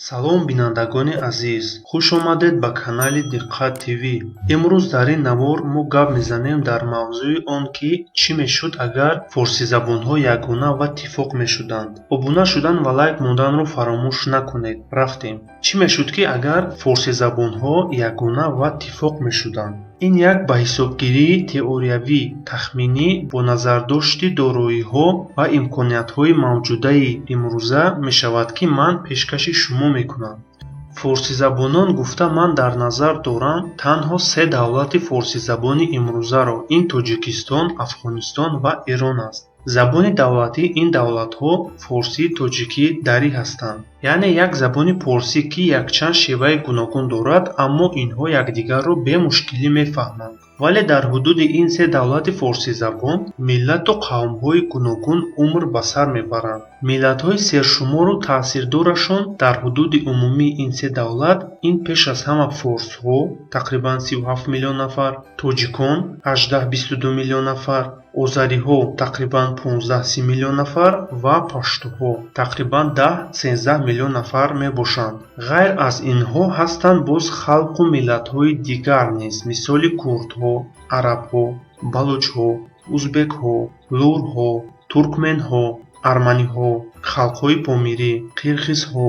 салом бинандагони азиз, хуш омадед ба канали Диққат ТВ. имрӯз дар ин навор мо гап мезанем дар мавзӯи он ки чӣ мешуд агар форсизабонҳо ягона ва тифоқ мешуданд. Обуна шудан ва лайк монданро фаромӯш накунед. Рафтем. Чӣ мешуд ки агар форсизабонҳо ягона ва тифоқ мешуданд? ин як ба ҳисобгирии теориявӣ тахминӣ бо назардошти дороиҳо ва имкониятҳои мавҷудаи имрӯза мешавад ки ман пешкаши шумо мекунам. форсизабонон гуфта ман дар назар дорам танҳо се давлати форсизабони имрӯзаро ин Тоҷикистон, Афғонистон ва Эрон аст. забони давлатии ин давлатҳо форсӣ, тоҷикӣ, дарӣ ҳастанд. яъне як забони порсӣ ки якчанд шеваи гуногун дорад, аммо инҳо якдигарро бе мушкилӣ мефаҳманд. вале дар ҳудуди ин се давлати форсизабон миллату қавмҳои гуногун умр ба сар мебаранд. миллатҳои сершумору таъсирдорашон дар ҳудуди умумии ин се давлат ин пеш аз ҳама форсҳо тақрибан 37 миллион нафар, тоҷикон 18-22 миллион нафар, озариҳо тақрибан 15-30 миллион нафар ва паштуҳо тақрибан 10-13 миллион нафар мебошанд. ғайр аз инҳо ҳастанд боз халқу миллатҳои дигар низ, мисоли курдҳо, арабҳо, балучҳо, узбекҳо, лурҳо, туркменҳо, арманиҳо, халқҳои помирӣ, қирғизҳо,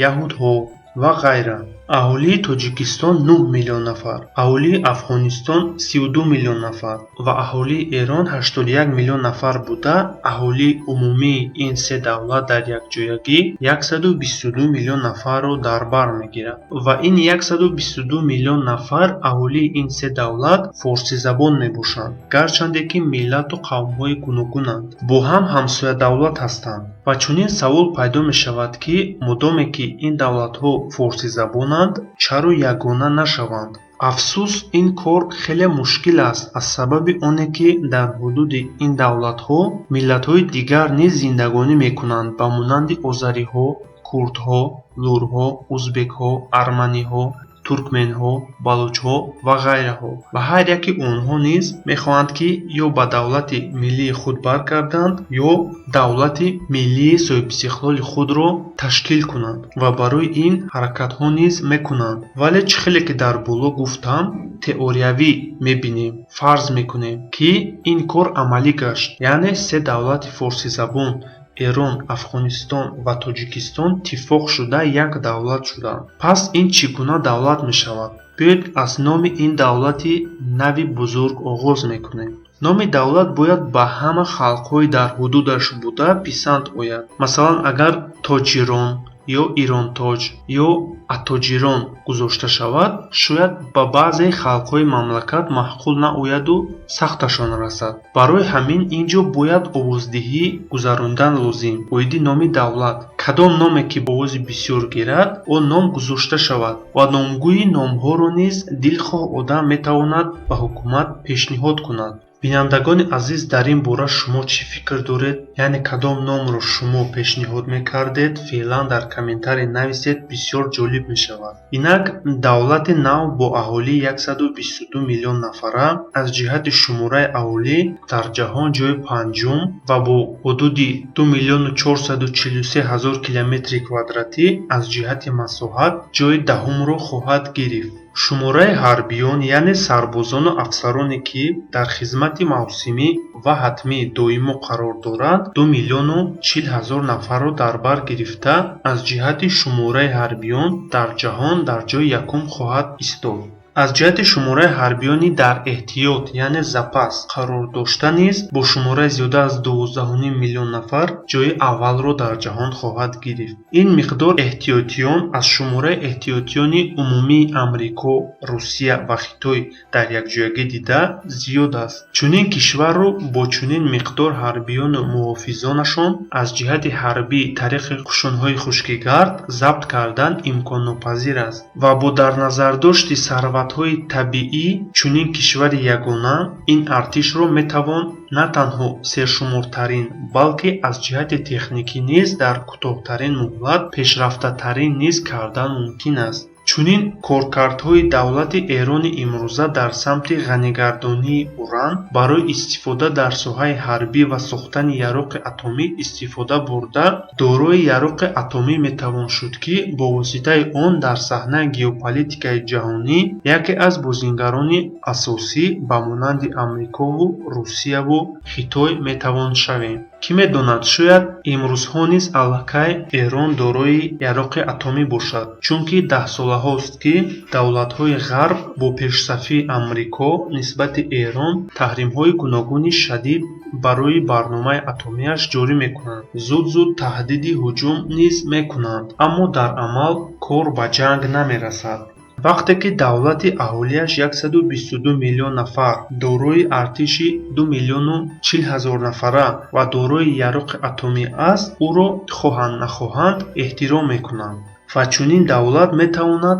яҳудҳо ва ғайра. аҳолии Тоҷикистон 9 миллион нафар, аҳолии Афғонистон 32 миллион нафар ва аҳолии Эрон 81 миллион нафар буда, аҳолии умумии ин се давлат дар якҷоягӣ 122 миллион нафарро дар бар мегирад. ва ин 122 миллион нафар аҳолии ин се давлат форсизабон мебошанд, гарчанде ки миллату қавмҳои гуногунанд, бо ҳам ҳамсоя давлат ҳастанд. ва чунин савол пайдо мешавад ки мудоме ки ин давлатҳо форсизабонанд, чаро ягона нашаванд? афсус, ин кор хеле мушкил аст аз сабаби оне ки дар ҳудуди ин давлатҳо миллатҳои дигар низ зиндагонӣ мекунанд ба монанди озариҳо, курдҳо, лурҳо, узбекҳо, арманиҳо, туркменҳо, балучҳо ва ғайраҳо. ва ҳар яки онҳо низ мехоҳанд ки ё ба давлати миллии худ баргарданд, ё давлати миллии соҳибистиқлоли худро ташкил кунанд ва барои ин ҳаракатҳо низ мекунанд. вале чӣ хеле ки дар боло гуфтам, теориявӣ мебинем, фарз мекунем ки ин кор амалӣ гашт, яъне се давлати форсизабон Эрон, Афғонистон ва Тоҷикистон тифоқ шуда як давлат шуданд. пас ин чӣ гуна давлат мешавад? биёед аз номи ин давлати нави бузург оғоз мекунем. номи давлат бояд ба ҳама халқҳои дар ҳудудаш буда писанд ояд. масалан, агар Тоҷирон ё Иронтоҷ ё Атоҷирон гузошта шавад, шояд ба баъзе халқҳои мамлакат маъқул наояду сахташон расад. барои ҳамин инҷо бояд овоздиҳӣ гузарондан лозим оиди номи давлат. кадом номе ки овози бисёр гирад, он ном гузошта шавад ва номгӯи номҳоро низ дилхоҳ одам метавонад ба ҳукумат пешниҳод кунад. бинандагони азиз, дар ин бора шумо чӣ фикр доред? яъне кадом номро шумо пешниҳод мекардед? феълан дар комментарие нависед, бисёр ҷолиб мешавад. инак давлати нав бо аҳолии 122 миллион нафара аз ҷиҳати шумораи аҳолӣ дар ҷаҳон ҷойи панҷум ва бо ҳудуди 2 миллиону 443 ҳазор километри квадратӣ аз ҷиҳати масоҳат ҷойи даҳумро хоҳад гирифт. шумораи ҳарбиён, яъне сарбозону афсароне ки дар хизмати мавсимӣ ва ҳатмӣ доимо қарор доранд, 2 миллиону 40 ҳазор нафарро дар бар гирифта, аз ҷиҳати шумораи ҳарбиён дар ҷаҳон дар ҷойи якум хоҳад истод. аз ҷиҳати шумораи ҳарбиёни дар эҳтиёт, яъне запас қарор дошта низ бо шумораи зиёда аз 12.5 миллион нафар ҷойи аввалро дар ҷаҳон хоҳад гирифт. ин миқдор эҳтиётиён аз шумораи эҳтиётиёни умумии Амрико, Русия ва Хитой дар якҷоягӣ дида зиёд аст. чунин кишварро бо чунин миқдор ҳарбиёну муҳофизонашон аз ҷиҳати ҳарбӣ тариқи қушунҳои хушкигард забт кардан имконнопазир аст ва бо дар назардошти сарватҳои табиӣ чунин кишвари ягона, ин артишро метавон на танҳо сершумортарин, балки аз ҷиҳати техникӣ низ дар кӯтоҳтарин муҳлат пешрафтатарин низ кардан мумкин аст. чунин коркардҳои давлати эрони имрӯза дар самти ғанигардонии уран барои истифода дар соҳаи ҳарбӣ ва сохтани яроқи атомӣ истифода бурда дорои яроқи атомӣ метавон шуд ки бо воситаи он дар саҳнаи геополитикаи ҷаҳонӣ яке аз бозингарони асосӣ ба монанди амрикову русияву хитой метавон шавем. Кӣ медонад, шояд имрӯзҳо низ аллакай Эрон дорои яроқи атомӣ бошад, чунки даҳсолаҳост ки давлатҳои Ғарб бо пешсафии Амрико нисбати Эрон таҳримҳои гуногуни шадид барои барномаи атомияш ҷорӣ мекунанд. Зуд таҳдиди ҳуҷум низ мекунанд, аммо дар амал кор ба ҷанг намерасад. вақте ки давлати аҳолияш 122 миллион нафар, дорои артиши 2 миллиону 40 ҳазор нафара ва дорои яроқи атомӣ аст, ӯро хоҳанд нахоҳанд эҳтиром мекунанд. ва чунин давлат метавонад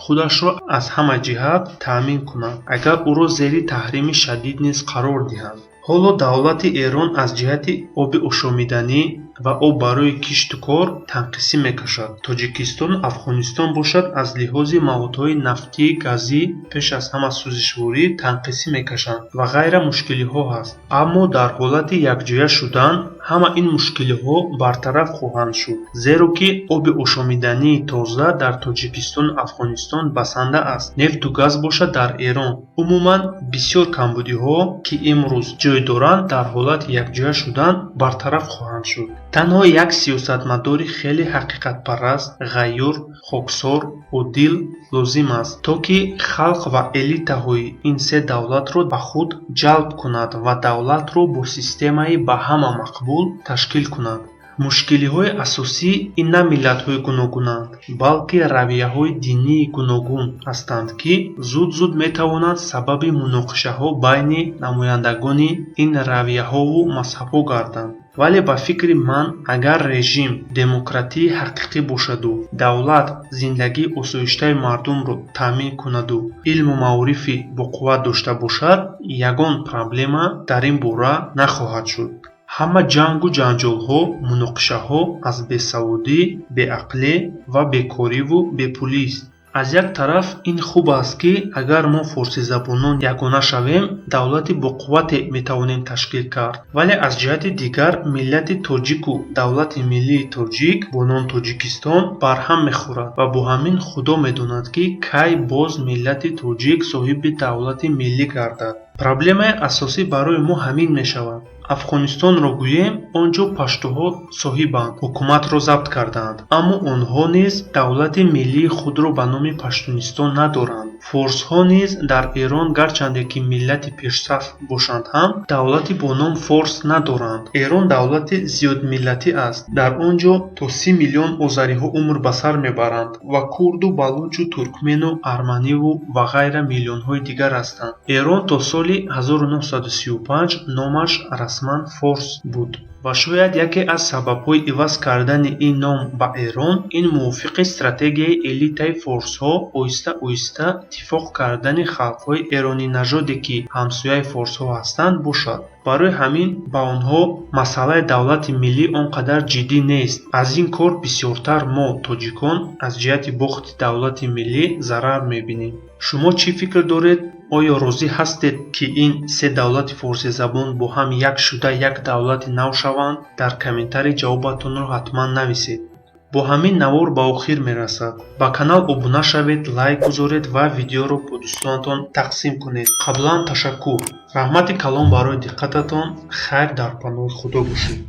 худашро аз ҳама ҷиҳат таъмин кунад, агар ӯро зери таҳрими шадид низ қарор диҳад. ҳоло давлати Эрон аз ҷиҳати оби ошомиданӣ ва об барои кишту кор танқисӣ мекашад. Тоҷикистон, Афғонистон бошад аз лиҳози маводҳои нафтӣ, газӣ, пеш аз ҳама сӯзишворӣ танқисӣ мекашанд ва ғайра мушкилиҳо ҳаст. Аммо дар ҳолати якҷоя шудан ҳама ин мушкилиҳо бартараф хоҳанд шуд, зеро ки оби ошомидании тоза дар Тоҷикистон, Афғонистон басанда аст. Нефту газ бошад дар Эрон. Умуман бисёр камбудиҳо, ки имрӯз ҷой доранд, дар ҳолати якҷоя шудан бартараф хоҳанд шуд. танҳо як сиёсатмадори хеле ҳақиқатпараст, ғайюр, хоксор, одил лозим аст, то ки халқ ва элитаҳои ин се давлатро ба худ ҷалб кунад ва давлатро бо системаи ба ҳама мақбул ташкил кунад. мушкилиҳои асосӣ ин на миллатҳои гуногунанд, балки равияҳои динии гуногун ҳастанд, ки зуд метавонанд сабаби муноқишаҳо байни намояндагони ин равияҳову мазҳабҳо гарданд. вале ба фикри ман, агар режим демократии ҳақиқӣ бошаду давлат зиндагии осоиштаи мардумро таъмин кунаду илму маърифи боқувват дошта бошад, ягон проблема дар ин бора нахоҳад шуд. ҳама ҷангу ҷанҷолҳо, муноқишаҳо аз бесаводӣ, беақлӣ ва бекориву бепулист. аз як тараф ин хуб аст ки агар мо форсизабонон ягона шавем, давлати боқуввате метавонем ташкил кард, вале аз ҷиҳати дигар миллати тоҷику давлати миллии тоҷик бо нон Тоҷикистон барҳам мехӯрад ва бо ҳамин худо медонад ки кай боз миллати тоҷик соҳиби давлати миллӣ гардад. проблемаи асосӣ барои мо ҳамин мешавад. Афғонистонро гӯем, он ҷо паштуҳо соҳибанд, ҳукуматро забт кардаанд, аммо онҳо низ давлати миллии худро ба номи Паштунистон надоранд. форсҳо низ дар Эрон гарчанде ки миллати пешсаф бошанд ҳам, давлати бо ном форс надоранд. Эрон давлати зиёдмиллатӣ аст. дар он ҷо то 30 миллион озариҳо умр ба сар мебаранд ва курду, балучу, туркмену, арманиву ва ғайра миллионҳои дигар ҳастанд. Эрон то соли 1935 номаш расман форс буд ва шояд яке аз сабабҳои иваз кардани ин ном ба Эрон ин мувофиқи стратегияи элитаи форсҳо оҳиста иттифоқ кардани халқҳои эронинажоде ки ҳамсояи форсҳо ҳастанд бошад. барои ҳамин ба онҳо масъалаи давлати миллӣ он қадар ҷиддӣ нест. аз ин кор бисёртар мо тоҷикон аз ҷиҳати бохти давлати миллӣ зарар мебинем. шумо чӣ фикр доред? оё розӣ ҳастед ки ин се давлати форсизабон бо ҳам як шуда як давлати нав шаванд? дар комментарӣ ҷавобатонро ҳатман нависед. бо ҳамин навор ба охир мерасад. ба канал обуна шавед, лайк гузоред ва видеоро бо дӯстонатон тақсим кунед. қаблан ташаккур. раҳмати калон барои диққататон. хайр дар паноҳи худо бошед.